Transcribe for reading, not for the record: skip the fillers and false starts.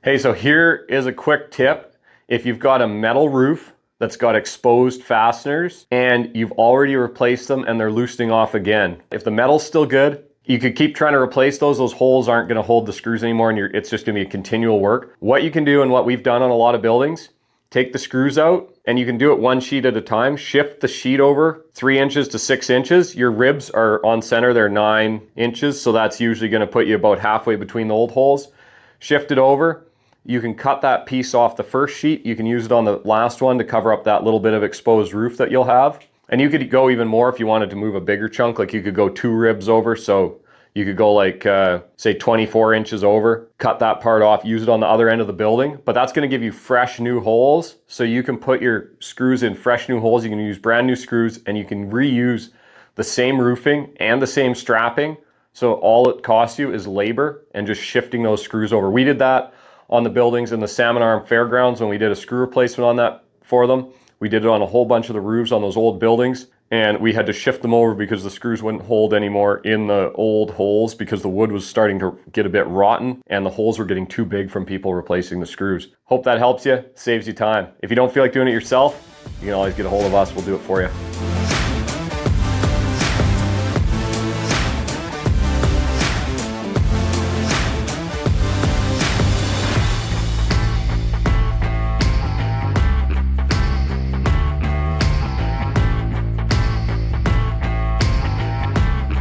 Hey, so here is a quick tip. If you've got a metal roof that's got exposed fasteners and you've already replaced them and they're loosening off again, if the metal's still good, you could keep trying to replace those. Those holes aren't going to hold the screws anymore, and it's just going to be a continual work. What you can do, and what we've done on a lot of buildings, take the screws out, and you can do it one sheet at a time. Shift the sheet over 3 inches to 6 inches. Your ribs are on center, they're 9 inches, so that's usually going to put you about halfway between the old holes. Shift it over. You can cut that piece off the first sheet. You can use it on the last one to cover up that little bit of exposed roof that you'll have. And you could go even more if you wanted to move a bigger chunk. Like you could go 2 ribs over, so you could go like, say 24 inches over, cut that part off, use it on the other end of the building. But that's gonna give you fresh new holes, so you can put your screws in fresh new holes. You can use brand new screws, and you can reuse the same roofing and the same strapping. So all it costs you is labor and just shifting those screws over. We did that on the buildings in the Salmon Arm Fairgrounds when we did a screw replacement on that for them. We did it on a whole bunch of the roofs on those old buildings, and we had to shift them over because the screws wouldn't hold anymore in the old holes because the wood was starting to get a bit rotten and the holes were getting too big from people replacing the screws. Hope that helps you, saves you time. If you don't feel like doing it yourself, you can always get a hold of us, we'll do it for you.